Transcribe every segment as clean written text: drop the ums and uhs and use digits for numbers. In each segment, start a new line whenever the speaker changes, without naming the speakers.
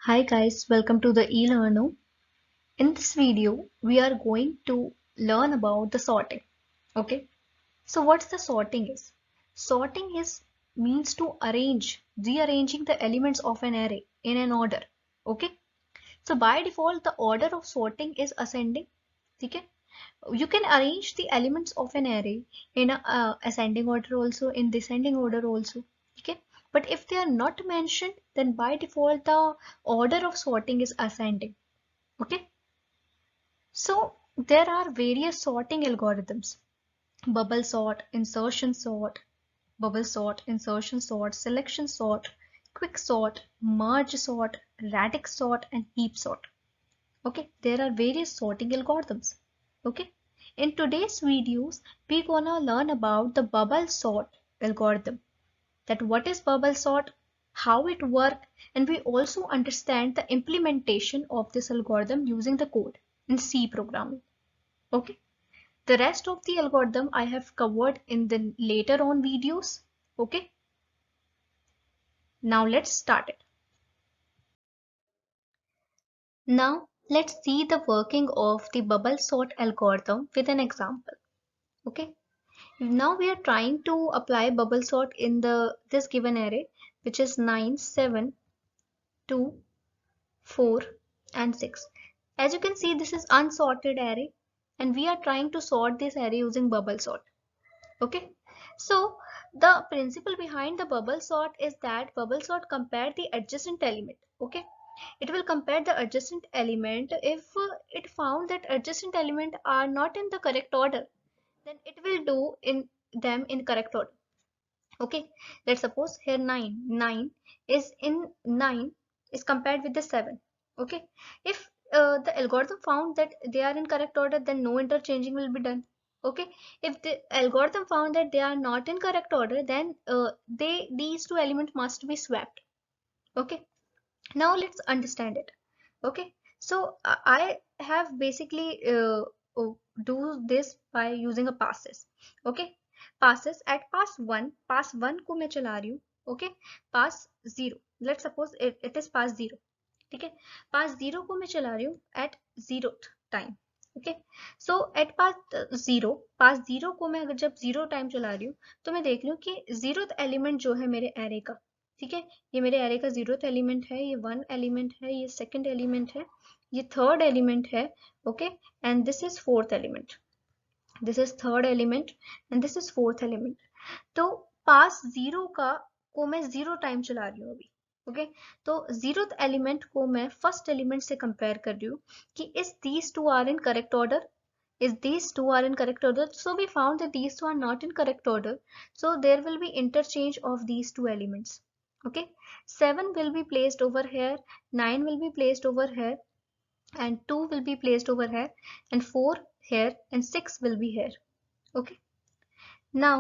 Hi guys, welcome to the eLearner. In this video, we are going to learn about the sorting. Okay, so what's the sorting is? Sorting is means to rearranging the elements of an array in an order. Okay, so by default, the order of sorting is ascending. Okay, you can arrange the elements of an array in a ascending order also, in descending order also. Okay, but if they are not mentioned, then by default the order of sorting is ascending. Okay, so there are various sorting algorithms: bubble sort, insertion sort, selection sort, quick sort, merge sort, radix sort, and heap sort. Okay, there are various sorting algorithms. Okay, in today's videos we're gonna learn about the bubble sort algorithm, that what is bubble sort, how it works, and we also understand the implementation of this algorithm using the code in C programming. Okay, the rest of the algorithm I have covered in the later on videos. Okay, now let's start it. Now let's see the working of the bubble sort algorithm with an example. Okay, now we are trying to apply bubble sort in this given array, which is 9, 7, 2, 4, and 6. As you can see, this is unsorted array, and we are trying to sort this array using bubble sort. Okay, so the principle behind the bubble sort is that bubble sort compare the adjacent element. Okay, it will compare the adjacent element. If it found that adjacent element are not in the correct order, then it will do in them in correct order. Okay, let's suppose here 9 is in 9 is compared with the 7. Okay, if the algorithm found that they are in correct order, then no interchanging will be done. Okay, if the algorithm found that they are not in correct order, then these two elements must be swapped. Okay, now let's understand it. Okay, so I have basically do this by using a passes. Okay, passes at pass 1 को मैं चला रही हूँ. Okay, pass 0, let's suppose it is pass 0. ठीक है, pass 0 को मैं चला रही हूँ at 0th time. Okay, so at pass 0 को मैं अगर जब 0 टाइम चला रही हूँ, तो मैं देख रही हूँ कि 0th एलिमेंट जो है मेरे एरे का, ठीक है, ये मेरे एरे का 0th एलिमेंट है, ये 1 एलिमेंट है, ये सेकंड एलिमेंट है, ये थर्ड एलिमेंट है. Okay, and this is fourth element, this is third element, and this is fourth element. तो पास 0 का को मैं 0 टाइम चला रही हूँ अभी. ओके, तो 0th एलिमेंट को मैं फर्स्ट एलिमेंट से कंपेयर कर रही हूँ कि is these two are in correct order, is these two are in correct order. So we found that these two are not in correct order, so there will be interchange of these two elements. Okay, 7 will be placed over here, 9 will be placed over here, and 2 will be placed over here, and 4 here, and 6 will be here. Okay, now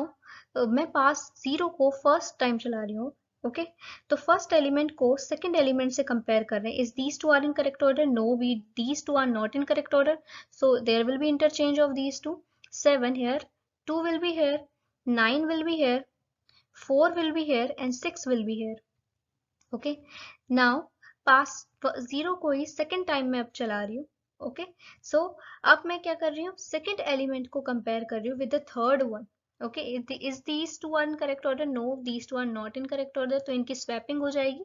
मैं पास 0 को first time चला रही हूँ. Okay, तो first element को second element से compare कर रहे हैं. Is these two are in correct order? No, we these two are not in correct order, so there will be interchange of these two. 7 here, 2 will be here, 9 will be here, 4 will be here, and 6 will be here. Okay, now पास 0 को ही second time में अब चला रही हूँ. Okay, सो अब मैं क्या कर रही हूँ, सेकंड एलिमेंट को कंपेयर कर रही हूँ with the third one. Okay, is these two are in correct order? No, these two are not in correct order, तो इनकी स्वैपिंग हो जाएगी.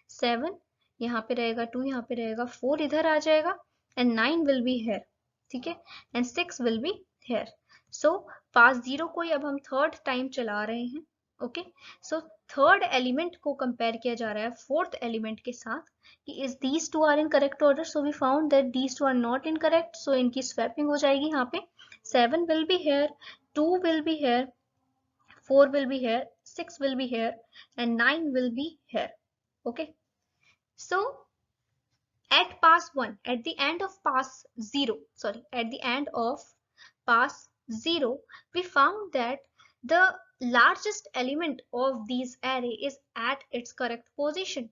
7 यहाँ पे रहेगा, 2 यहाँ पे रहेगा, 4 इधर आ जाएगा, एंड 9 विल बी हेयर. ठीक है, एंड 6 विल बी हेयर. सो पास 0 को ही अब हम थर्ड टाइम चला रहे हैं. ओके, सो थर्ड एलिमेंट को कंपेयर किया जा रहा है फोर्थ एलिमेंट के साथ कि is these two are in correct order. So we found that these two are not in correct, so इनकी स्वैपिंग हो जाएगी यहाँ पे. 7 will be here, 2 will be here, 4 will be here, 6 will be here, and 9 will be here. Okay, so at pass 1, at the end of pass 0, sorry, at the end of pass 0, we found that the largest element of these array is at its correct position.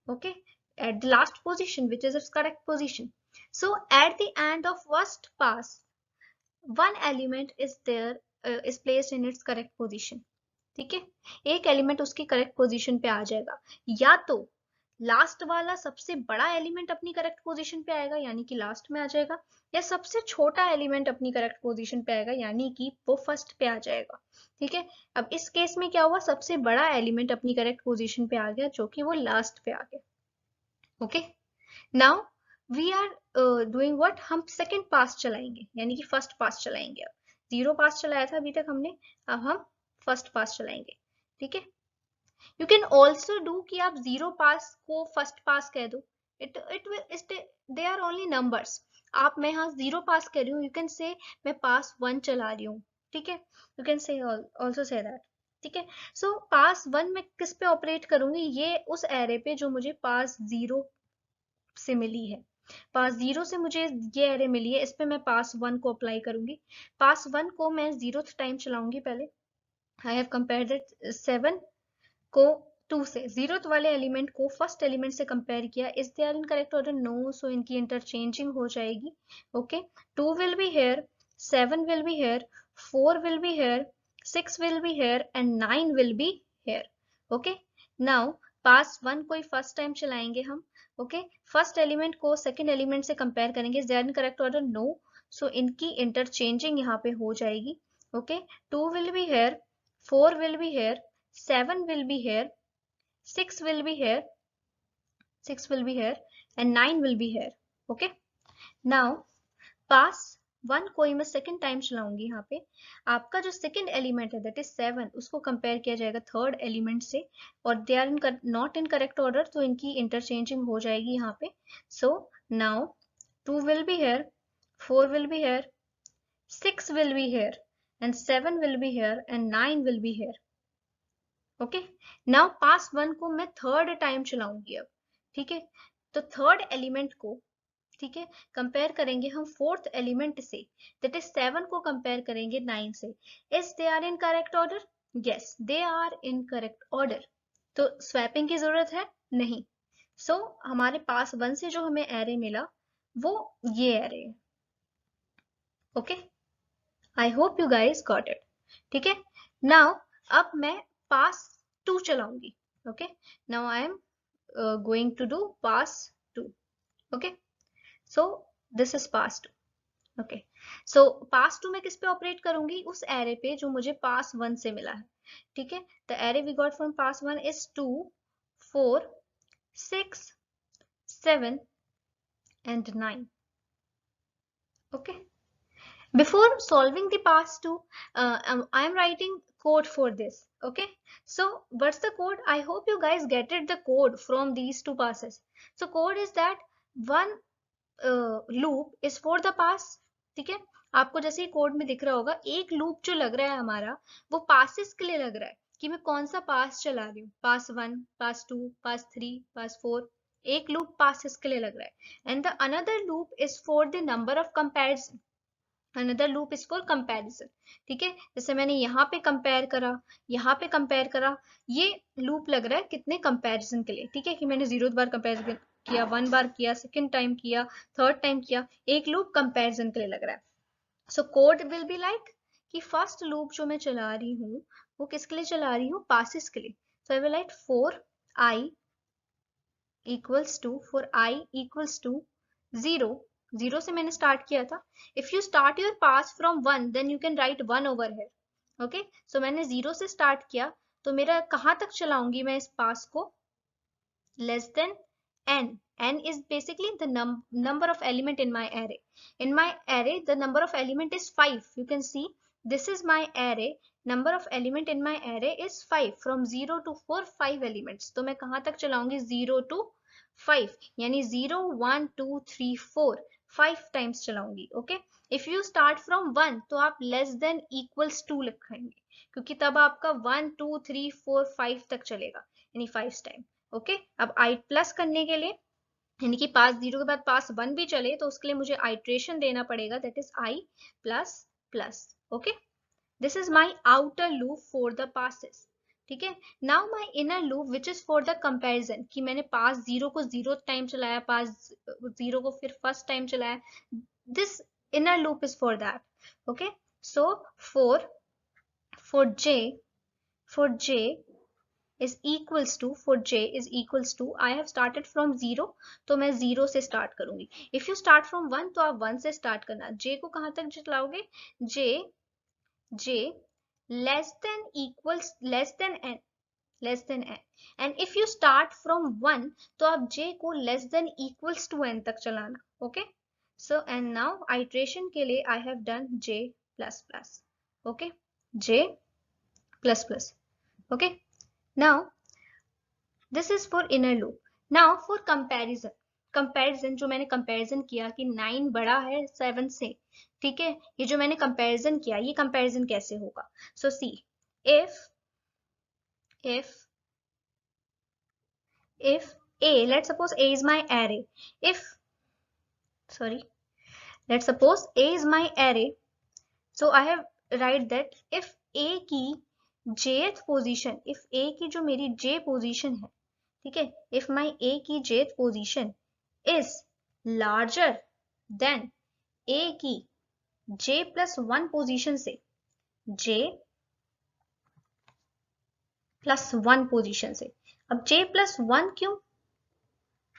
Okay, at the last position, which is its correct position. So at the end of first pass, one element is there, is placed in its correct position. ठीक है, एक element उसकी correct position पे आ जाएगा. या तो last वाला सबसे बड़ा एलिमेंट अपनी करेक्ट पोजीशन पे आएगा यानी कि लास्ट में आ जाएगा, या सबसे छोटा एलिमेंट अपनी करेक्ट पोजीशन पे आएगा यानी कि वो फर्स्ट पे आ जाएगा। ठीक है, अब इस केस में क्या हुआ, सबसे बड़ा एलिमेंट अपनी करेक्ट पोजीशन पे आ गया जो कि वो लास्ट पे आ गया। Okay, now we are doing what, हम सेकंड पास चलाएंगे यानी कि फर्स्ट पास चलाएंगे। अब जीरो पास चलाया था अभी तक हमने, अब हम फर्स्ट पास चलाएंगे। ठीक है, यू कैन ऑल्सो डू कि आप जीरो पास को फर्स्ट पास कह दो, it will, they are only numbers. आप, मैं यहाँ जीरो पास कर रही हूँ, यू कैन से मैं पास वन चला रही हूँ। ठीक है, you can say also say that. ठीक है, सो पास वन में किस पे ऑपरेट करूंगी, ये उस एरे पे जो मुझे पास जीरो से मिली है। पास जीरो से मुझे ये एरे मिली है, इस पे मैं पास वन को अप्लाई करूंगी। पास वन को मैं जीरो टाइम चलाऊंगी पहले। आई हैव कंपेयर्ड इट 7 को 2 से, जीरोथ वाले एलिमेंट को फर्स्ट एलिमेंट से कंपेयर किया। Is they are in correct order, no, so इनकी इंटरचेंजिंग हो जाएगी। Okay, 2 will be here, 7 will be here, 4 will be here, 6 will be here and 9 will be here. Okay, now pass one को ही first time चलाएंगे हम। Okay, first element को second element से compare करेंगे, is they are in correct order, no, so इनकी interchanging यहाँ पे हो जाएगी। Okay, 2 will be here, 4 will be here, 7 will be here, 6 will be here, 6 will be here and 9 will be here. Okay, now pass one को ही मैं second time चलाऊंगी। यहाँ पे आपका जो सेकेंड एलिमेंट है दैट इज 7, उसको कंपेयर किया जाएगा थर्ड एलिमेंट से, और they are in not in correct order, तो इनकी इंटरचेंजिंग हो जाएगी यहाँ पे। So now 2 will be here, 4 will be here, 6 will be here and 7 will be here and 9 will be here. Okay, now pass one को मैं third time चलाऊंगी अब। ठीक है, तो थर्ड एलिमेंट को, ठीक है, कंपेयर करेंगे हम फोर्थ एलिमेंट से, दैट इज 7 को कंपेयर करेंगे 9 से। Is they are in correct order, yes they are in correct order, तो स्वैपिंग की जरूरत है नहीं। सो हमारे पास वन से जो हमें एरे मिला वो ये एरे है। Okay, I hope you guys got it. ठीक है, नाउ अब मैं पास टू चलाऊंगी। Okay, now I am going to do pass two. Okay, so this is pass two. Okay, so pass two में किस पे ऑपरेट करूंगी, उस एरे पे जो मुझे पास वन से मिला है। ठीक है, the array we got from pass one is 2, 4, 6, 7 and 9. Okay, before solving the pass to, I am writing code for this. Okay, so what's the code, I hope you guys get it, the code from these two passes. So code is that one loop is for the pass. ठीक है, आपको जैसे ही code में दिख रहा होगा, एक loop जो लग रहा है हमारा वो पासिस के लिए लग रहा है कि मैं कौन सा पास चला रही हूँ, pass one, pass two, pass three, pass four, एक लूप पासिस के लिए लग रहा है। And the another loop is for the number of comparison, another loop is for comparison. ठीक है, जैसे मैंने यहाँ पे कंपेयर करा, यहाँ पे कंपेयर करा, ये लूप लग रहा है कितने कंपैरिजन के लिए। ठीक है, कि मैंने 0 बार कंपेयर किया, 1 बार किया, सेकंड टाइम किया, थर्ड टाइम किया, एक लूप कंपैरिजन के लिए लग रहा है। So code will be like कि फर्स्ट लूप जो मैं चला रही हूँ वो किसके लिए चला रही हूँ, पासिस के लिए। So I will write for i equals to, for i equals to 0, 0 से मैंने स्टार्ट किया था। If you start your pass from 1 then you can write 1 over here. Okay, so मैंने 0 से स्टार्ट किया, तो मेरा कहाँ तक चलाऊंगी मैं इस पास को, less than n. N is basically the number of element in my array. In my array, the number of element is 5. You can see this is my array. Number of element in my array is 5. From 0 to 4, 5 elements. तो मैं कहाँ तक चलाऊंगी, 0 to 5, यानी 0, 1, 2, 3, 4, 5 times चलाऊंगी। Okay, if you start from 1 तो आप less than equals 2 लिखेंगे, क्योंकि तब आपका 1, 2, 3, 4, 5 तक चलेगा, यानी 5 टाइम। ओके, अब आई प्लस करने के लिए, यानी कि पास 0 के बाद पास 1 भी चले तो उसके लिए मुझे आइट्रेशन देना पड़ेगा, that is I plus plus. Okay, this is my outer loop for the passes. ठीक है, now my inner loop which is for the comparison, कि मैंने पास 0 को 0 टाइम चलाया, पास 0 को फिर फर्स्ट टाइम चलाया, this inner loop is for that. Okay, so for j is equals to, for j is equals to, I have started from 0, तो मैं 0 से स्टार्ट करूंगी. इफ यू स्टार्ट फ्रॉम 1 तो आप 1 से स्टार्ट करना. j को कहां तक चलाओगे? j less than equals less than n. and if you start from 1 तो आप j को less than equals to n तक चलाना. okay, so and now iteration के लिए I have done j plus plus. okay, j plus plus. okay, now this is for inner loop. now for comparison जो मैंने comparison किया कि 9 बड़ा है 7 से, ठीक है, ये जो मैंने कंपैरिजन किया, ये कंपैरिजन कैसे होगा? सो सी, if a, let's suppose a is my array, let's suppose a is my array, so I have write that if a की jth position, if a की जो मेरी j position है, ठीक है, if my a की jth position is larger than a की j plus 1 position से, j plus 1 position से. अब j plus 1 क्यों,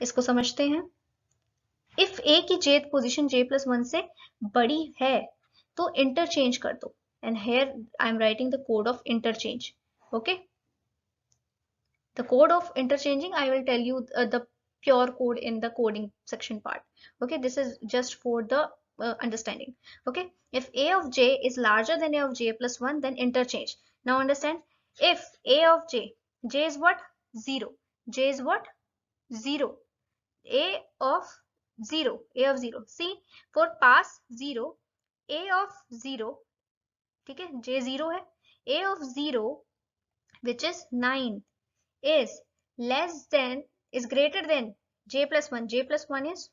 इसको समझते हैं. if a की jth position j plus 1 से बड़ी है तो इंटरचेंज कर दो. and here I am writing the code of interchange. okay, the code of interchanging I will tell you the pure code in the coding section part. okay, this is just for the understanding. okay, if a of j is larger than a of j plus 1, then interchange. now understand, if a of j is what? 0. j is what? 0. a of 0, see, for pass 0, a of 0, ठीक है, j 0 है, a of 0 which is 9 is less than, is greater than j plus 1. j plus 1 is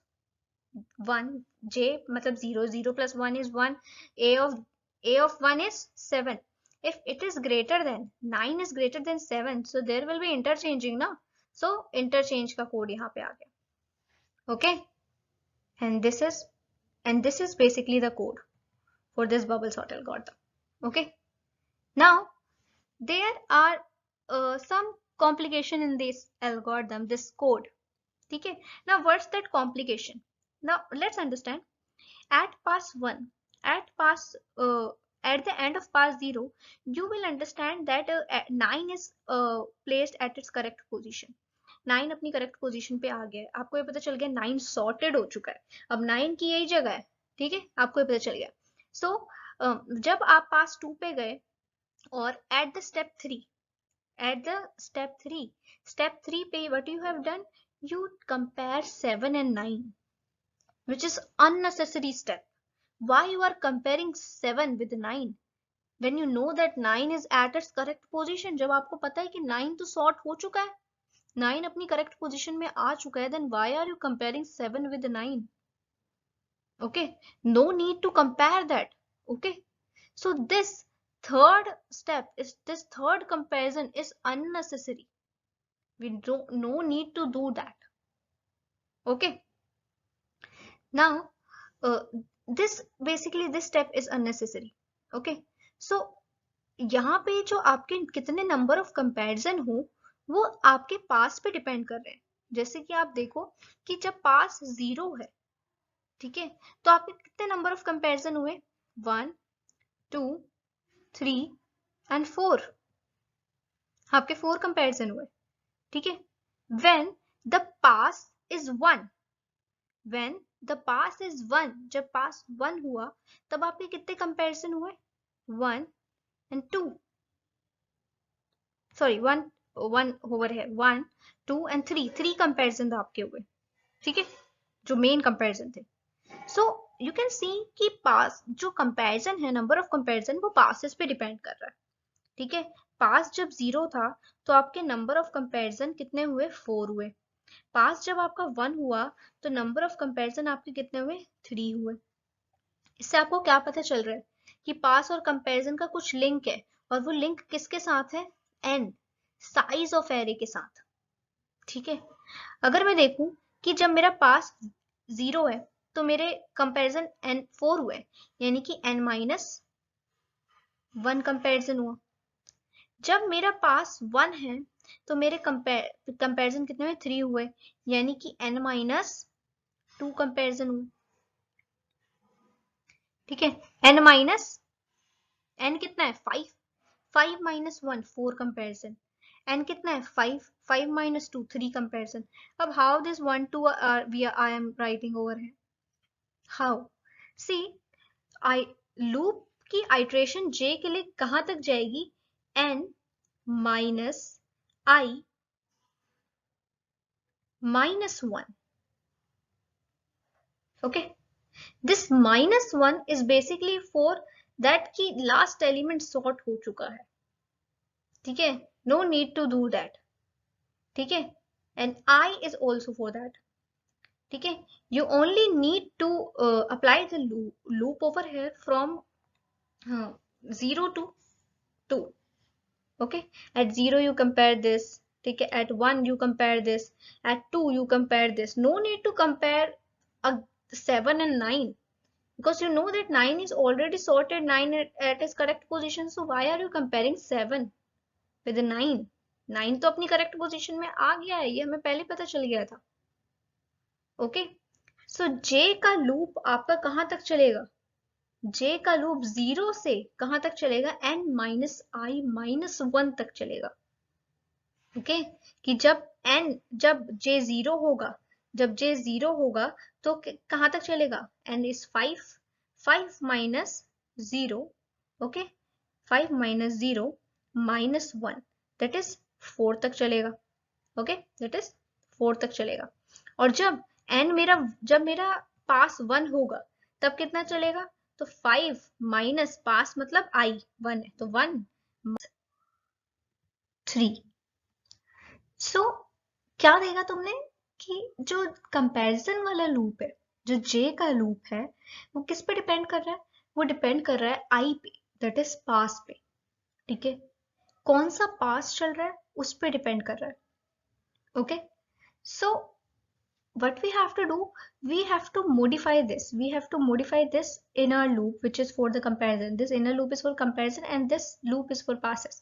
1, j मतलब 0, 0 plus 1 is 1, a of 1 is 7. if it is greater than 9 is greater than 7, so there will be interchanging ना, so interchange का code यहाँ पे आ गया. okay, and this is basically the code for this bubble sort algorithm. okay, now there are some complication in this algorithm, this code. okay, now what's that complication? now let's understand. at pass 1, at the end of pass 0, you will understand that 9 is placed at its correct position. 9 अपनी correct position पे आ गया है, आपको ये पता चल गया 9 सॉर्टेड हो चुका है, अब 9 की यही जगह है. ठीक है, आपको ये पता चल गया. सो जब आप पास 2 पे गए और एट द स्टेप 3 पे what you have done, you compare 7 and 9, which is unnecessary step. Why you are comparing 7 with 9 when you know that 9 is at its correct position? जब आपको पता है कि 9 तो सॉर्ट हो चुका है, 9 अपनी करेक्ट पोजीशन में आ चुका है, then why are you comparing 7 with 9? okay, no need to compare that. okay, so this third comparison is unnecessary. We don't, no need to do that. okay, now this step is unnecessary. okay, so यहाँ पे जो आपके कितने number of comparison हो वो आपके पास पे depend कर रहे हैं. जैसे कि आप देखो कि जब पास 0 है, ठीक है, तो आपके कितने नंबर ऑफ कंपैरिजन हुए? 1, 2, 3 and 4. आपके 4 कंपैरिजन हुए. ठीक है, when the pass is 1, जब पास 1 हुआ तब आपके कितने कंपैरिजन हुए? 1 and 2. सॉरी, 1 ओवर है, 1, 2 and 3 कंपैरिजन आपके हुए. ठीक है, जो मेन कंपैरिजन थे. सो यू कैन सी कि पास जो कंपैरिजन है, नंबर ऑफ कंपैरिजन, वो पासेस पे डिपेंड कर रहा है. ठीक है, पास जब 0 था तो आपके नंबर ऑफ कंपैरिजन कितने हुए? 4 हुए. पास जब आपका 1 हुआ तो नंबर ऑफ कंपैरिजन आपके कितने हुए? 3 हुए. इससे आपको क्या पता चल रहा है कि पास और कंपैरिजन का कुछ लिंक है, और वो लिंक किसके साथ है? n, साइज ऑफ एरे के साथ. ठीक है, अगर मैं देखूं कि जब मेरा पास 0 है तो मेरे कंपैरिजन n 4 हुए, यानी कि n - 1 कंपैरिजन हुआ. जब मेरा पास 1 है तो मेरे कंपैरिजन कितने हुए, 3 हुए, यानी कि n-2 कंपैरिजन हुए। ठीक है, n कितना है 5, 5 minus 1 4 comparison, n कितना है 5, 5 minus 2 3 comparison। अब how this 1 2 I am writing over here, how, see I loop की iteration j के लिए कहां तक जाएगी, n minus I minus 1। okay, this minus 1 is basically for that की last element sort हो चुका है। ठीक है, no need to do that। ठीक है, and I is also for that। ठीक है, you only need to apply the loop over here from 0 to 2। okay, at 0 you compare this, ठीक है, at 1 you compare this, at 2 you compare this, no need to compare a 7 and 9 because you know that 9 is already sorted, 9 at its correct position, so why are you comparing 7 with the 9? 9 तो अपनी correct position में आ गया है, ये हमें पहले पता चल गया था। ओके, सो जे का लूप आपका कहां तक चलेगा, जे का लूप 0 से कहां तक चलेगा, n माइनस आई माइनस 1 तक चलेगा। ओके, कि जब j 0 होगा, जब j 0 होगा तो कहां तक चलेगा, n is 5, 5 minus 0, okay, 5 minus 0 minus 1 that is 4 तक चलेगा। ओके, दैट इज 4 तक चलेगा। और जब मेरा पास 1 होगा तब कितना चलेगा, तो 5 माइनस पास मतलब i 1 है, तो 1 3। सो क्या देगा तुमने कि जो कंपैरिजन वाला लूप है, जो जे का लूप है, वो किस पे डिपेंड कर रहा है, वो डिपेंड कर रहा है आई पे, दैट इज पास पे। ठीक है, कौन सा पास चल रहा है उस पे डिपेंड कर रहा है। Okay, so what we have to do, we have to modify this inner loop which is for the comparison, this inner loop is for comparison and this loop is for passes।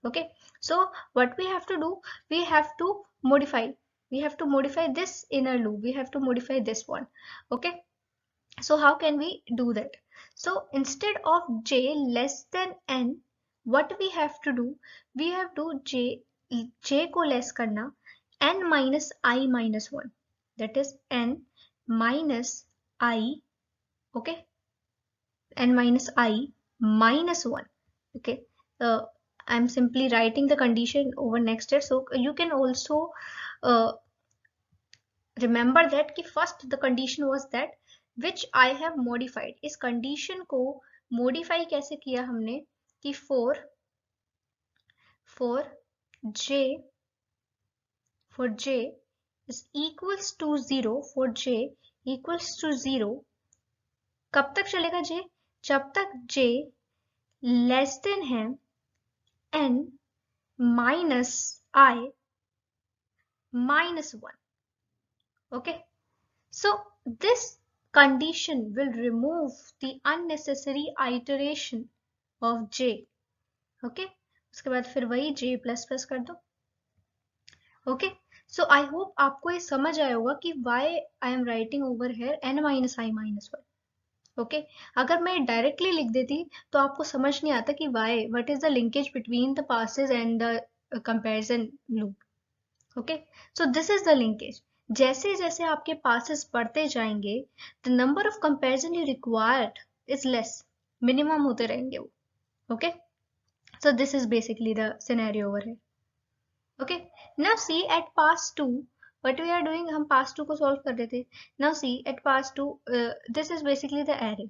okay, so what we have to do, we have to modify this inner loop, we have to modify this one। okay, so how can we do that, so instead of j less than n, what we have to do, we have to j को less करना n minus I minus 1, that is n minus I, okay, n minus I minus 1। okay, I'm simply writing the condition over next step, so you can also remember that कि first the condition was that which I have modified। इस condition को modify कैसे किया हमने कि for j is equals to 0, for j equals to 0, कब तक चलेगा j, जब तक j लेस देन है n minus I minus 1। okay, so this condition will remove the unnecessary iteration of j। okay, उसके बाद फिर वही j प्लस प्लस कर दो। ओके, सो आई होप आपको ये समझ आया होगा कि why I am writing over here n minus I minus 1। Okay, अगर मैं डायरेक्टली लिख देती तो आपको समझ नहीं आता कि why, what is the linkage between the passes and the comparison loop। Okay, so this is the linkage. जैसे जैसे आपके पासेस बढ़ते जाएंगे, the number of comparison you required is less, minimum होते रहेंगे वो। Okay, so this is basically the scenario over here. okay, now see at pass 2 what we are doing, हम pass 2 को solve कर रहे थे। now see at pass 2 this is basically the array।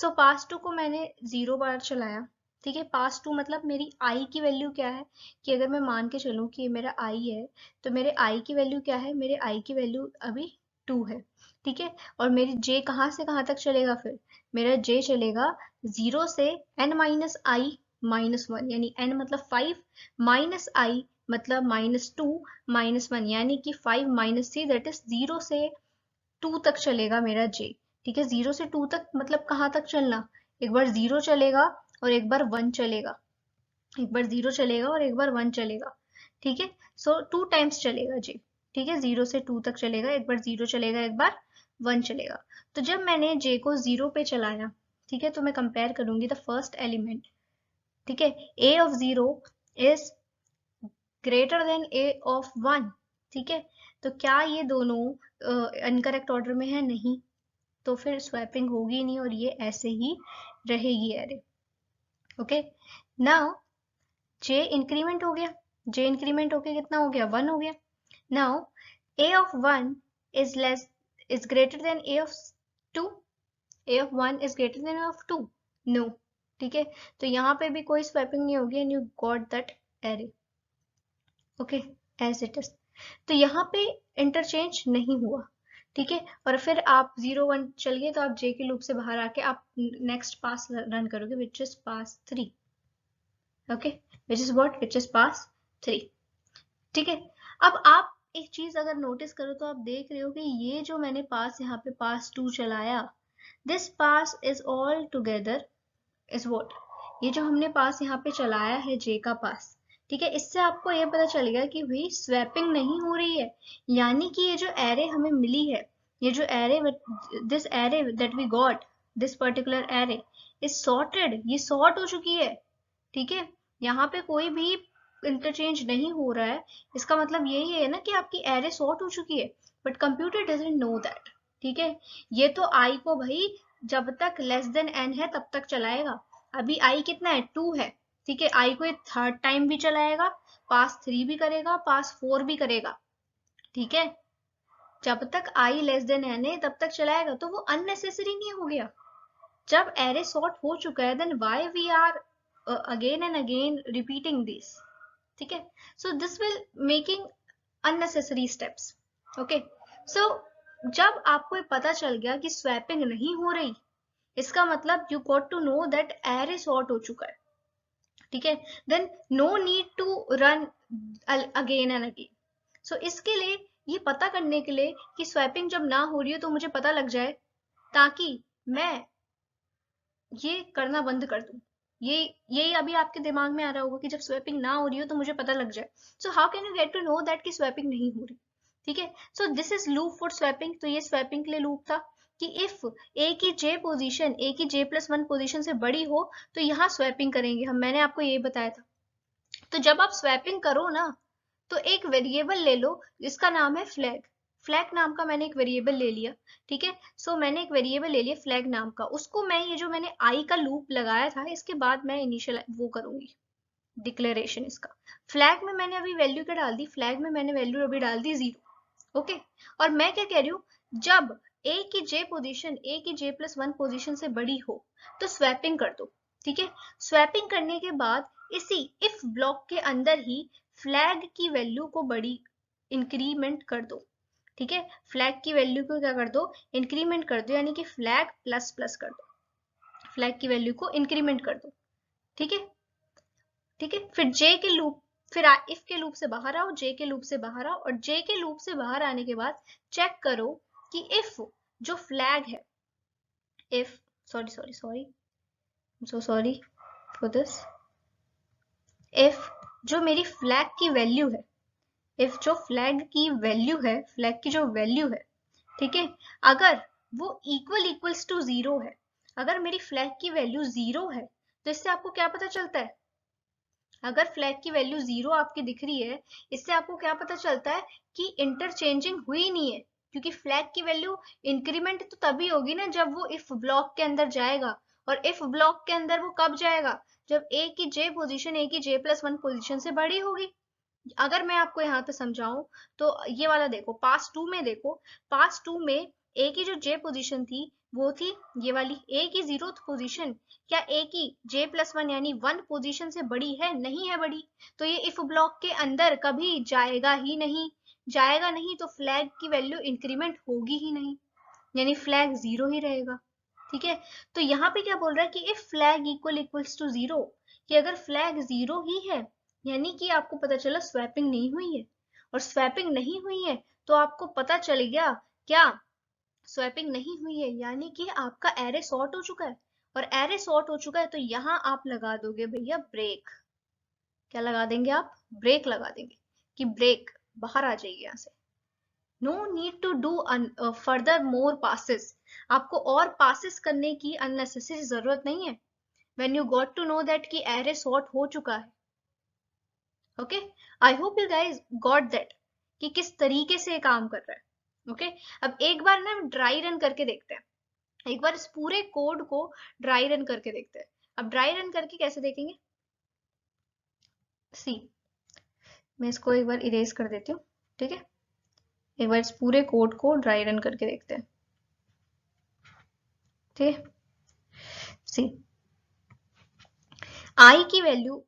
so pass 2 को मैंने 0 बार चलाया। ठीक है, pass 2 मतलब मेरी i की वैल्यू क्या है, कि अगर मैं मान के चलूं कि ये मेरा i है, तो मेरे i की वैल्यू क्या है, मेरे i की वैल्यू अभी 2 है। ठीक है, और मेरी j कहाँ से कहाँ तक चलेगा, फिर मेरा j चलेगा 0 से n माइनस आई माइनस 1, यानी n मतलब 5 माइनस आई मतलब -2 -1, यानी कि 5 माइनस 3 दैट इज 0 से 2 तक चलेगा मेरा j। ठीक है, 0 से 2 तक मतलब कहाँ तक चलना, एक बार 0 चलेगा और एक बार 1 चलेगा, एक बार 0 चलेगा और एक बार 1 चलेगा। ठीक है। सो 2 टाइम्स चलेगा जे, ठीक है, 0 से 2 तक चलेगा, एक बार 0 चलेगा, एक बार 1 चलेगा। तो जब मैंने जे को 0 पे चलाया, ठीक है, तो मैं कंपेयर करूंगी द फर्स्ट एलिमेंट, ठीक है, a of 0 is greater than a of 1, ठीक है। तो क्या ये दोनों इनकरेक्ट ऑर्डर में है? नहीं, तो फिर स्वैपिंग होगी नहीं और ये ऐसे ही रहेगी एरे। ओके, नाउ जे इंक्रीमेंट हो गया, जे इंक्रीमेंट होके कितना हो गया? 1 हो गया। Now a of 1 is greater than a of 2, a of 1 is greater than a of 2, no, ठीक है। तो यहाँ पे भी कोई स्वैपिंग नहीं होगी and you got that array, okay, as it is। तो यहाँ पे इंटरचेंज नहीं हुआ, ठीक है। और फिर आप 0 1 चल गए तो आप जे के लूप से बाहर आके आप नेक्स्ट पास रन करोगे which is pass 3, okay, which is what? Which is pass 3, ठीक है। अब आप एक चीज अगर नोटिस करो तो आप देख रहे हो कि ये जो मैंने पास यहाँ पे पास 2 चलाया, this pass is all together is what? ये जो हमने पास यहाँ पे चलाया है जे का पास, ठीक है, इससे आपको ये पता चल गया कि भाई स्वैपिंग नहीं हो रही है, यानी कि ये जो एरे हमें मिली है, ये जो array, this array that we got, this particular array is sorted, ये सॉर्ट हो चुकी है, ठीक है। यहाँ पे कोई भी इंटरचेंज नहीं हो रहा है, इसका मतलब यही है ना कि आपकी एरे सॉर्ट हो चुकी है, but computer doesn't know that, ठीक है। ये तो आई को भाई जब तक लेस देन एन है तब तक चलाएगा, अभी आई कितना है? 2 है, ठीक है, आई को ये थर्ड टाइम भी चलाएगा, पास 3 भी करेगा, पास 4 भी करेगा, ठीक है। जब तक आई लेस देन एन है तब तक चलाएगा, तो वो अननेसेसरी नहीं हो गया। जब एरे सॉर्ट हो चुका है then why we are again and again repeating this, ठीक है। So this will making unnecessary steps, okay. So जब आपको पता चल गया कि स्वैपिंग नहीं हो रही, इसका मतलब you got to know that array sort हो चुका है, ठीक है, then no need to run again and again. So इसके लिए, ये पता करने के लिए कि स्वैपिंग जब ना हो रही है तो मुझे पता लग जाए, ताकि मैं ये करना बंद कर दूं। यही अभी आपके दिमाग में आ रहा होगा कि जब स्वैपिंग ना हो रही हो तो मुझे पता लग जाए। So how can you get to know that कि स्वैपिंग नहीं हो रही, ठीक है। So this is loop for swapping. तो ये स्वैपिंग के लिए लूप था कि इफ ए की जे पोजीशन ए की जे प्लस 1 पोजीशन से बड़ी हो तो यहाँ स्वैपिंग करेंगे हम, मैंने आपको यही बताया था। तो जब आप स्वैपिंग करो ना, तो एक वेरिएबल ले लो जिसका नाम है फ्लैग। फ्लैग नाम का मैंने एक वेरिएबल ले लिया, ठीक है। सो मैंने एक वेरिएबल ले लिया फ्लैग नाम का, उसको मैं ये जो मैंने आई का लूप लगाया था इसके बाद मैं इनिशियल वो करूंगी डिक्लेरेशन इसका। फ्लैग में मैंने अभी वैल्यू क्या डाल दी? फ्लैग में मैंने वैल्यू अभी डाल दी 0, ओके। और मैं क्या कह रही हूँ, जब ए की जे पोजीशन ए की जे प्लस 1 पोजीशन से बड़ी हो तो स्वैपिंग कर दो, ठीक है। स्वैपिंग करने के बाद इसी इफ ब्लॉक के अंदर ही फ्लैग की वैल्यू को बड़ी इंक्रीमेंट कर दो, ठीक है। फ्लैग की वैल्यू को क्या कर दो? इंक्रीमेंट कर दो, यानी कि फ्लैग प्लस प्लस कर दो, फ्लैग की वैल्यू को इंक्रीमेंट कर दो, ठीक है, ठीक है। फिर जे के लूप, फिर इफ के लूप से बाहर आओ, जे के लूप से बाहर आओ, और जे के लूप से बाहर आने के बाद चेक करो कि इफ जो फ्लैग है, if sorry sorry sorry so sorry for this, if जो मेरी फ्लैग की वैल्यू है, इफ जो फ्लैग की वैल्यू है, फ्लैग की जो वैल्यू है, ठीक है, अगर वो इक्वल्स टू 0 है, अगर मेरी फ्लैग की वैल्यू 0 है, तो इससे आपको क्या पता चलता है? अगर फ्लैग की वैल्यू 0 आपकी दिख रही है, इससे आपको क्या पता चलता है कि इंटरचेंजिंग हुई नहीं है, क्योंकि फ्लैग की वैल्यू इंक्रीमेंट तो तभी होगी ना जब वो इफ ब्लॉक के अंदर जाएगा, और इफ ब्लॉक के अंदर वो कब जाएगा? जब ए की जे पोजीशन ए की जे प्लस 1 पोजीशन से बड़ी होगी। अगर मैं आपको यहाँ पे समझाऊं तो ये वाला देखो, पास 2 में देखो, पास 2 में ए की जो जे पोजीशन थी वो थी ये वाली, ए की 0th पोजीशन क्या ए की जे प्लस 1 यानी 1 पोजीशन से बड़ी है? नहीं है बड़ी, तो ये इफ ब्लॉक के अंदर कभी जाएगा ही नहीं, जाएगा नहीं तो फ्लैग की वैल्यू इंक्रीमेंट होगी ही नहीं, यानी फ्लैग 0 ही रहेगा, ठीक है। तो यहाँ पे क्या बोल रहा है कि इफ फ्लैग इक्वल्स टू 0, कि अगर फ्लैग 0 ही है यानी कि आपको पता चला स्वैपिंग नहीं हुई है, और स्वैपिंग नहीं हुई है तो आपको पता चल गया क्या? स्वैपिंग नहीं हुई है, यानी कि आपका एरे सॉर्ट हो चुका है, और एरे सॉर्ट हो चुका है तो यहाँ आप लगा दोगे भैया ब्रेक। क्या लगा देंगे आप? ब्रेक लगा देंगे। कि ब्रेक, बाहर आ जाइए यहाँ से। No need to do further more passes, आपको और पासिस करने की अननेसेसरी जरूरत नहीं है। When you got to know that कि एरे सॉर्ट हो चुका है। Okay, I hope you guys got that कि किस तरीके से काम कर रहा है। ओके, अब एक बार ना ड्राई रन करके देखते हैं, एक बार इस पूरे कोड को ड्राई रन करके देखते हैं। अब ड्राई रन करके कैसे देखेंगे, सी, मैं इसको एक बार इरेज कर देती हूँ, ठीक है। एक बार इस पूरे कोड को ड्राई रन करके देखते हैं, ठीक है। सी, आई की वैल्यू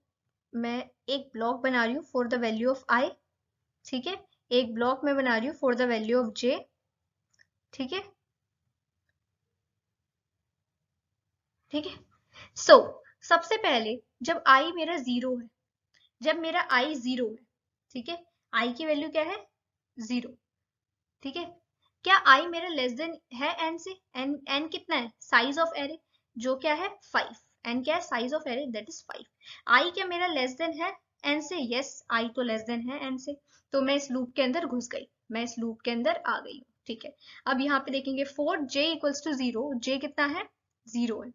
मैं एक ब्लॉक बना रही हूँ फॉर द वैल्यू ऑफ आई, ठीक है। एक ब्लॉक में बना रही हूँ फॉर द वैल्यू ऑफ जे, ठीक है, ठीक है। सो सबसे पहले जब आई मेरा जीरो है, जब मेरा आई जीरो है, ठीक है, आई की वैल्यू क्या है, जीरो, ठीक है। क्या आई मेरा लेस देन है एन से, एन एन कितना है, साइज ऑफ एरे जो क्या है 5, एन क्या है, size of array that is 5। आई क्या मेरा लेस देन है एन से, यस आई तो लेस देन है एन से, तो मैं इस लूप के अंदर घुस गई, मैं इस लूप के अंदर आ गई हूँ, ठीक है। अब यहाँ पे देखेंगे for J equals to zero, j कितना है, जीरो है,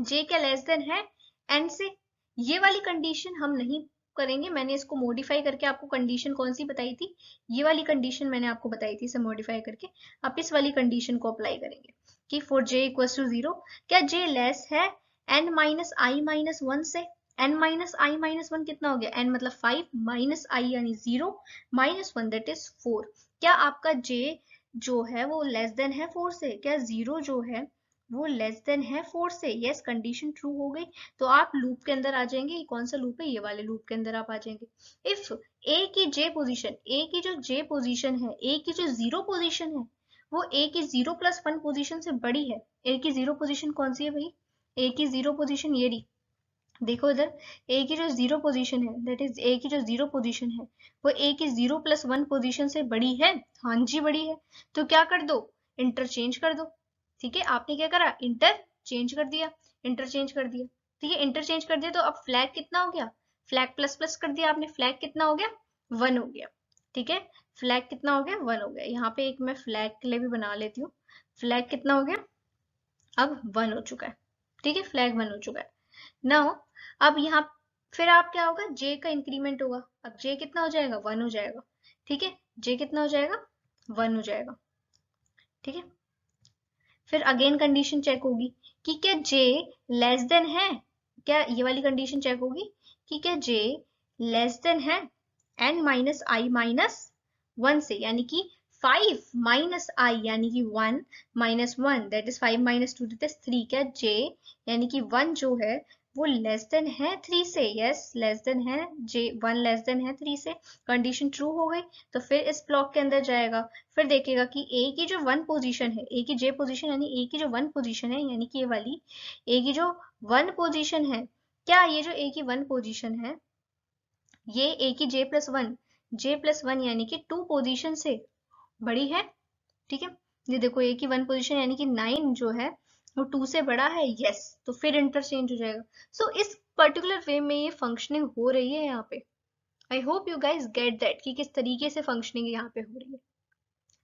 जे क्या लेस देन है एन से, ये वाली कंडीशन हम नहीं करेंगे, मैंने इसको मॉडिफाई करके आपको कंडीशन कौन सी बताई थी, ये वाली कंडीशन मैंने आपको बताई थी, इसे मॉडिफाई करके आप इस वाली कंडीशन को अप्लाई करेंगे कि for J equals to zero, क्या जे लेस है N minus I minus one से, N minus I minus one कितना हो गया, एन मतलब 5 माइनस आई यानी zero minus one that is 4। क्या आपका जे जो है वो लेस देन है 4 से, क्या जीरो जो है वो लेस देन है 4 से, यस कंडीशन ट्रू हो गई, तो आप लूप के अंदर आ जाएंगे। ये कौन सा लूप है, ये वाले लूप के अंदर आप आ जाएंगे। इफ ए की जे पोजीशन, ए की जो जे पोजीशन है, ए की जो जीरो पोजीशन है वो ए की जीरो प्लस वन पोजीशन से बड़ी है। ए की जीरो पोजीशन कौन सी है भाई, ए की जीरो पोजीशन ये रही, देखो इधर, ए की जो जीरो पोजीशन है दैट इज, ए की जो जीरो पोजीशन है वो ए की जीरो प्लस वन पोजीशन से बड़ी है, हाँ जी बड़ी है, तो क्या कर दो, इंटरचेंज कर दो, ठीक है। आपने क्या करा, इंटरचेंज कर दिया, इंटरचेंज कर दिया, ठीक है, इंटरचेंज कर दिया, तो अब फ्लैग कितना हो गया, फ्लैग प्लस प्लस कर दिया आपने, फ्लैग कितना हो गया, वन हो गया, ठीक है। फ्लैग कितना हो गया, वन हो गया, यहाँ पे एक मैं फ्लैग के लिए भी बना लेती हूँ, फ्लैग कितना हो गया, अब वन हो चुका है, ठीक है, फ्लैग वन हो चुका है। नाउ अब यहाँ फिर आप क्या होगा, जे का इंक्रीमेंट होगा, अब जे कितना हो जाएगा, वन हो जाएगा, ठीक है, जे कितना हो जाएगा, वन हो जाएगा, ठीक है। फिर अगेन कंडीशन चेक होगी कि क्या जे लेस देन है, क्या ये वाली कंडीशन चेक होगी कि क्या जे लेस देन है N minus I minus one से, यानी कि 5 माइनस आई यानी कि 1 minus one that is 5 minus two that is 3, क्या जे यानी कि 1 जो है वो लेस देन है 3 से, यस लेस देन है, जे 1 लेस देन है 3 से, कंडीशन ट्रू हो गई, तो फिर इस ब्लॉक के अंदर जाएगा, फिर देखेगा कि ए की जो वन पोजीशन है, ए की जे पोजीशन यानी ए की जो वन पोजीशन है, यानी कि ये वाली ए की जो वन पोजीशन है, क्या ये जो ए की वन पोजीशन है ये ए की जे प्लस वन यानी कि टू पोजीशन से बड़ी है, ठीक है। ये देखो ए की वन पोजीशन यानी कि 9 जो है वो 2 से बड़ा है, यस, तो फिर इंटरचेंज हो जाएगा। सो इस पर्टिकुलर वे में ये फंक्शनिंग हो रही है यहाँ पे। आई hope you guys get that कि किस तरीके से फंक्शनिंग यहाँ पे हो रही है।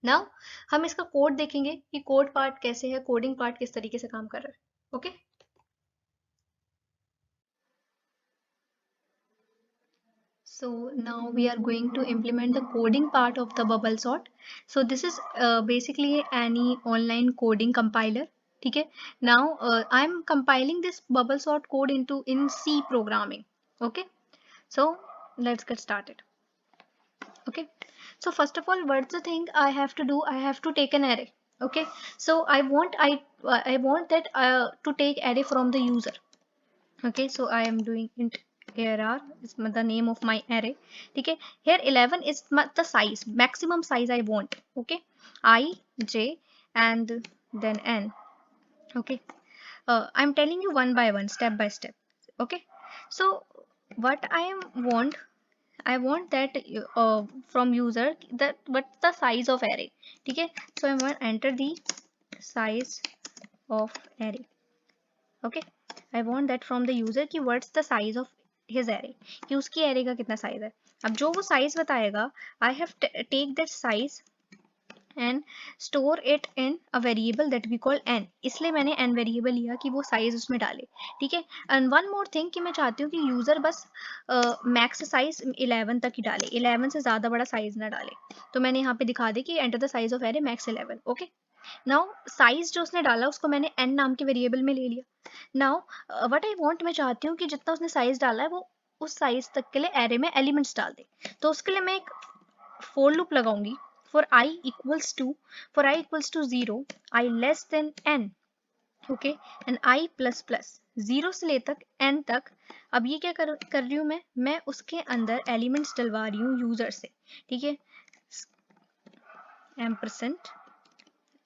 नाउ हम इसका कोड देखेंगे कि कोड पार्ट कैसे है, कोडिंग पार्ट किस तरीके से काम कर रहा है। Okay, so now we are going to implement the coding part of the bubble sort. So this is basically any online coding compiler, ठीक है। Now I'm compiling this bubble sort code into in C programming. Okay, so let's get started. Okay, so first of all, what's the thing I have to do, I have to take an array. Okay, so I want that to take array from the user. Okay, so I am doing int arr is the name of my array, okay। Here 11 is the size, maximum size I want, okay, I j and then n, okay। I'm telling you one by one, step by step, okay। So what I want that from user that what's the size of array, okay। So I want enter the size of array, okay। I want that from the user कि what's the size of his array, कि उसकी array का कितना size है। अब जो वो size बताएगा, I have take that size and store it in a variable that we call n, इसलिए मैंने n वेरिएबल लिया कि वो साइज उसमें डाले, ठीक है। एंड वन मोर थिंग कि मैं चाहती हूँ कि यूजर बस मैक्स साइज 11 तक ही डाले, 11 से ज्यादा बड़ा साइज ना डाले, तो मैंने यहाँ पे दिखा दी कि enter the size of array max 11। Okay, now size जो उसने डाला उसको मैंने n नाम के वेरिएबल में ले लिया। नाउ व्हाट आई वांट, मैं चाहती हूँ कि जितना उसने साइज डाला है वो उस साइज तक के लिए एरे में एलिमेंट्स डाल दे, तो उसके लिए मैं एक फोर लूप लगाऊंगी for I equals to, for I equals to 0, I less than n, okay, and I plus plus 0 से ले तक n तक। अब ये क्या कर रही हूँ मैं उसके अंदर एलिमेंट्स डलवा रही हूँ यूजर से, ठीक है। एम्परसेंट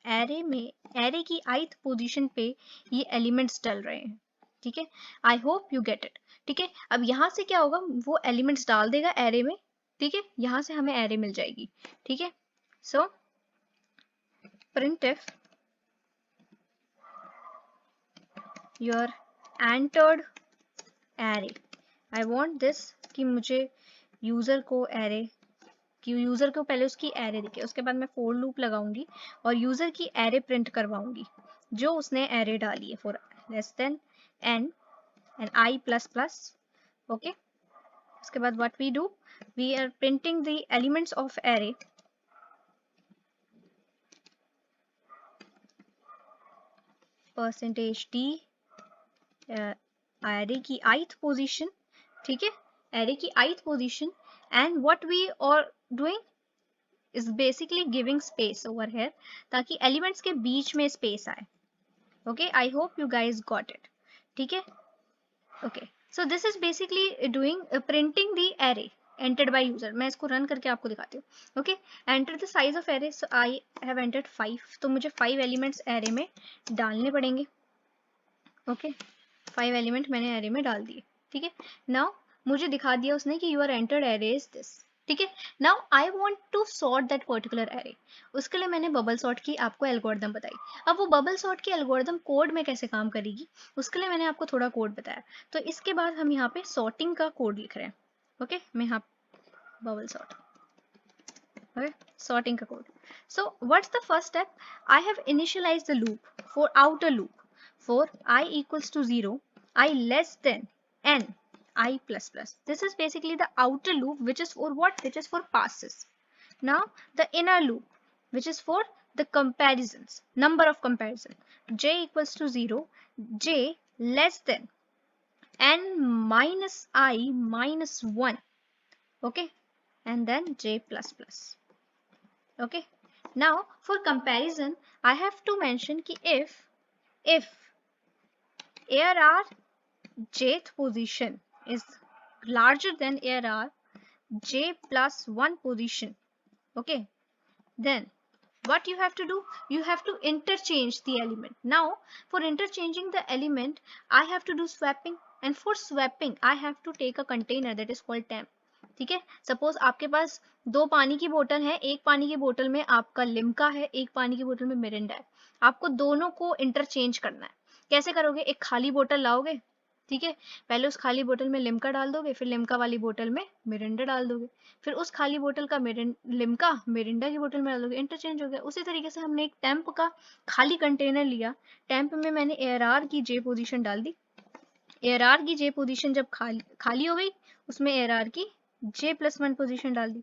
एरे में एरे की ith पोजीशन पे ये एलिमेंट्स डल रहे हैं, ठीक है। आई होप यू गेट इट, ठीक है। अब यहाँ से क्या होगा, वो एलिमेंट्स डाल देगा एरे में, ठीक है, यहाँ से हमें एरे मिल जाएगी, ठीक है। सो printf your entered array, I want this कि मुझे यूजर को एरे कि यूजर को पहले उसकी एरे दिखे, उसके बाद मैं फोर लूप लगाऊंगी और यूजर की एरे प्रिंट करवाऊंगी जो उसने एरे डाली है for less than n and I plus plus, okay। उसके बाद what we do, we are printing the elements of array percentage d array की ith पोजीशन, ठीक है, एरे की ith position, and what we are doing is basically giving space over here ताकि elements के बीच में स्पेस आए। Okay, I hope you guys got it, ठीक है। Okay, so this is basically doing printing the array entered by user। मैं इसको run करके आपको दिखाती हूँ। Okay, enter the size of array, so I have entered 5, तो मुझे 5 एलिमेंट्स एरे में डालने पड़ेंगे। ओके, 5 एलिमेंट मैंने एरे में डाल दिए, ठीक है। नाउ मुझे दिखा दिया उसने कि you are entered array is this, ठीक है। Now I want to sort that particular array, उसके लिए मैंने बबल सॉर्ट की आपको एल्गोरिथम बताई। अब वो बबल सॉर्ट की एल्गोरिथम कोड में कैसे काम करेगी उसके लिए मैंने आपको थोड़ा कोड बताया, तो इसके बाद हम यहाँ पे सॉर्टिंग का कोड लिख रहे हैं। ओके, मैं यहाँ बबल सॉर्ट, okay, sorting का code। So what's the first step? I have initialized the loop for outer loop for I equals to 0, I less than n, I plus plus। This is basically the outer loop which is for what? Which is for passes। Now the inner loop which is for the comparisons, number of comparison, j equals to 0, j less than n minus I minus 1, okay, and then j plus plus। Okay, now for comparison I have to mention ki if ARR jth position is larger than ARR j plus 1 position, okay, then what you have to do, you have to interchange the element। Now for interchanging the element I have to do swapping, and for swapping I have to take a container that is called temp, ठीक है। Suppose आपके पास दो पानी की बोतल है, एक पानी की बोतल में आपका लिम्का है, एक पानी की बोतल में मिरिंडा है, आपको दोनों को इंटरचेंज करना है। कैसे करोगे, एक खाली बोतल लाओगे, ठीक है, पहले उस खाली बोतल में लिम्का डाल दोगे, फिर लिम्का वाली बोतल में मिरिंडा डाल दोगे, फिर उस खाली बोतल का लिम्का मिरिंडा की बोतल में डाल दोगे, इंटरचेंज हो गया। उसी तरीके से हमने एक टेम्प का खाली कंटेनर लिया, टेम्प में मैंने एआरआर की जे पोजीशन डाल दी, एआरआर की जे पोजीशन जब खाली हो गई उसमें एआरआर की j प्लस 1 पोजीशन डाल दी,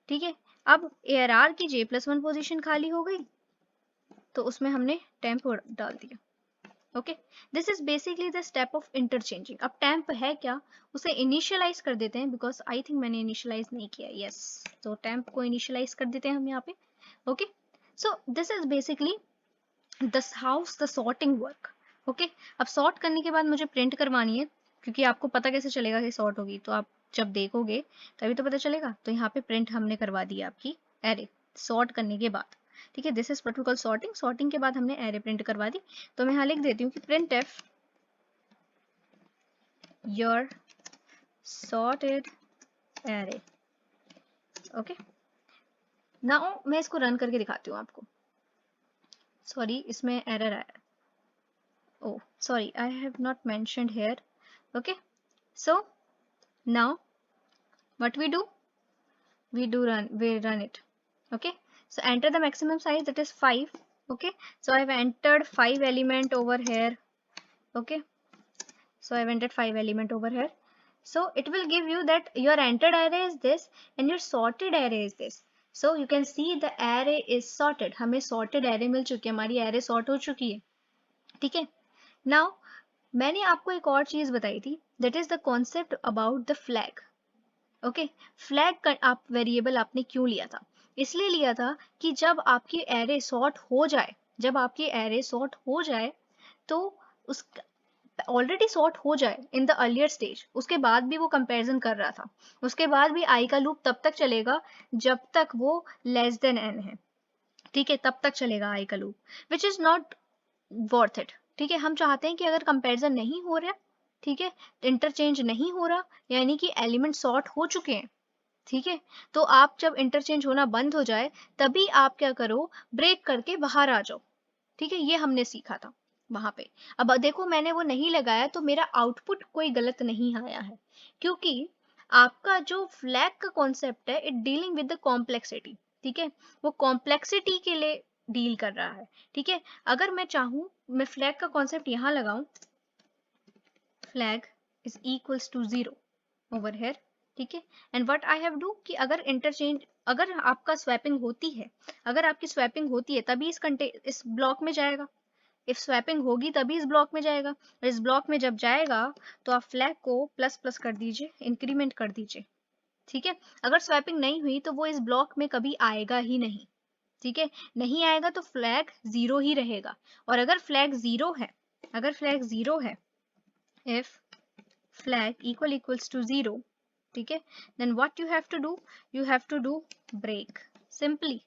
ठीक है। अब ARR की j प्लस 1 पोजीशन खाली हो गई तो उसमें हमने टेम्प डाल दिया। Okay, this is basically the step of interchanging. अब टेम्प है क्या, उसे इनिशियलाइज कर देते हैं, बिकॉज आई थिंक मैंने इनिशियलाइज नहीं किया, यस, तो टेम्प को इनिशियलाइज कर देते हैं हम यहाँ पे। Okay, so this is basically this house the sorting work. Okay, अब सॉर्ट करने के बाद मुझे प्रिंट करवानी है, क्योंकि आपको पता कैसे चलेगा कि सॉर्ट होगी, तो आप जब देखोगे तभी तो पता चलेगा। तो यहाँ पे प्रिंट हमने करवा दी आपकी एरे सॉर्ट करने के बाद, ठीक है। This is what we call sorting. Sorting के बाद हमने एरे प्रिंट करवा दी, तो मैं यहाँ लिख देती हूँ कि print F your sorted array. Okay, now मैं इसको रन करके दिखाती हूँ आपको। सॉरी, इसमें एरर आया, oh sorry, I have not mentioned here। Okay, so now what we do, we run it. Okay, so enter the maximum size, that is 5. Okay, so I've entered 5 element over here. Okay, so I've entered 5 element over here. So it will give you that your entered array is this and your sorted array is this. So you can see the array is sorted. हमें sorted array मिल चुकी है, हमारी array sort हो चुकी है. ठीक है. Now मैंने आपको एक और चीज बताई थी, that is the concept about the flag. Okay, flag आप वेरिएबल आपने क्यों लिया था? इसलिए लिया था कि जब आपकी एरे सॉर्ट हो जाए, जब आपकी एरे सॉर्ट हो जाए तो उस ऑलरेडी सॉर्ट हो जाए इन द अर्लियर स्टेज, उसके बाद भी वो कंपैरिजन कर रहा था, उसके बाद भी आई का लूप तब तक चलेगा जब तक वो लेस देन एन है. ठीक है, तब तक चलेगा आई का loop, which is not worth it. ठीक है, हम चाहते हैं कि अगर कंपैरिजन नहीं हो रहा, ठीक है, इंटरचेंज नहीं हो रहा, यानी कि एलिमेंट सॉर्ट हो चुके हैं, ठीक है, तो आप जब इंटरचेंज होना बंद हो जाए तभी आप क्या करो, ब्रेक करके बाहर आ जाओ. ठीक है, ये हमने सीखा था वहां पे. अब देखो मैंने वो नहीं लगाया तो मेरा आउटपुट कोई गलत नहीं आया है, क्योंकि आपका जो फ्लैग का कॉन्सेप्ट है, it dealing with the complexity. ठीक है, वो कॉम्प्लेक्सिटी के लिए डील कर रहा है. ठीक है, अगर मैं चाहूं मैं फ्लैग का कॉन्सेप्ट यहां लगाऊं, flag is equals to 0 over here. ठीक है, and what I have do कि अगर इंटरचेंज, अगर आपका स्वैपिंग होती है, अगर आपकी स्वैपिंग होती है तभी इस ब्लॉक में जाएगा. इफ स्वैपिंग होगी तभी इस ब्लॉक में जाएगा, और इस ब्लॉक में जब जाएगा तो आप फ्लैग को प्लस प्लस कर दीजिए, इंक्रीमेंट कर दीजिए. ठीक है, अगर स्वैपिंग नहीं हुई तो वो इस ब्लॉक में कभी आएगा ही नहीं. ठीक है, नहीं आएगा तो फ्लैग 0 ही रहेगा. और अगर फ्लैग 0 है, अगर फ्लैग 0 है, इफ flag equals to 0, ठीक है, then what you have to do, you have to do break simply.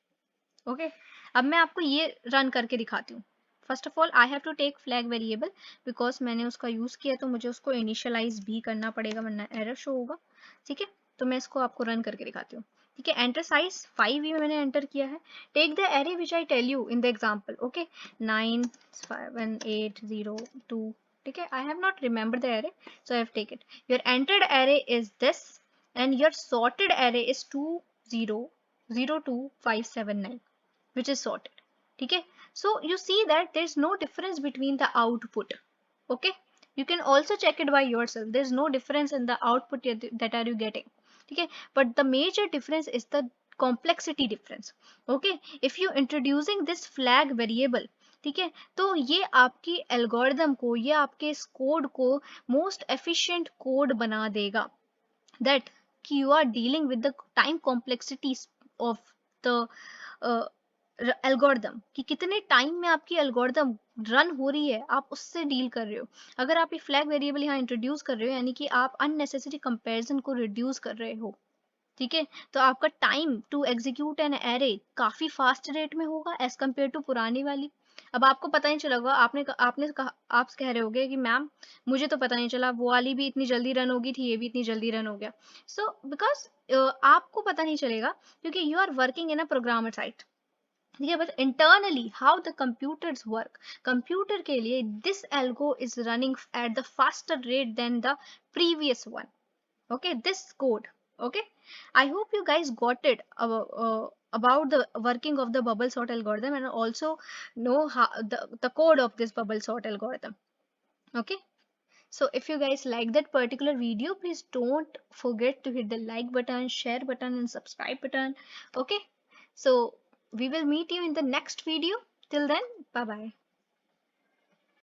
okay, अब मैं आपको ये रन करके दिखाती हूँ. First of all I have to take flag variable, because मैंने उसका यूज किया तो मुझे उसको इनिशियलाइज भी करना पड़ेगा वरना एरर शो होगा. ठीक है, तो मैं इसको आपको रन करके दिखाती हूँ. ठीक है, एंटर साइज 5 ही मैंने एंटर किया है. Take the array which I tell you in the example. Okay, 9 7 8 0 2. ठीक है, I have not remembered the array, so I have taken. Your entered array is this, and your sorted array is 2 0 0 2 5 7 9, which is sorted. ठीक है, so you see that there is no difference between the output. Okay, you can also check it by yourself. There is no difference in the output that are you getting. ठीक है, but the major difference is the complexity difference. Okay, if you introducing this flag variable, ठीक है, तो ये आपकी algorithm को, ये आपके इस कोड को मोस्ट एफिशिएंट कोड बना देगा. दैट कि you are dealing with the time complexities of the algorithm, कि कितने टाइम में आपकी एल्गोरिदम रन हो रही है, आप उससे डील कर रहे हो. अगर आप ये फ्लैग वेरिएबल यहाँ इंट्रोड्यूस कर रहे हो, यानी कि आप अननेसेसरी कंपैरिजन को रिड्यूस कर रहे हो. ठीक है, तो आपका time to execute an array काफी फास्ट रेट में होगा एज कम्पेयर टू पुरानी वाली. अब आपको पता नहीं चलेगा, आपने कहा, आप कह रहे होगे कि मैम मुझे तो पता नहीं चला, वो वाली भी इतनी जल्दी रन होगी थी, ये भी इतनी जल्दी रन हो गया. सो बिकॉज आपको पता नहीं चलेगा क्योंकि you are working in a programmer side. ठीक है, but internally how the computers work, computer के लिए this algo is running at the faster rate than the previous one. Okay, this code. Okay, I hope you guys got it about the working of the bubble sort algorithm, and also know how the code of this bubble sort algorithm. Okay, so if you guys like that particular video, please don't forget to hit the like button, share button and subscribe button. Okay, so we will meet you in the next video. Till then, bye bye.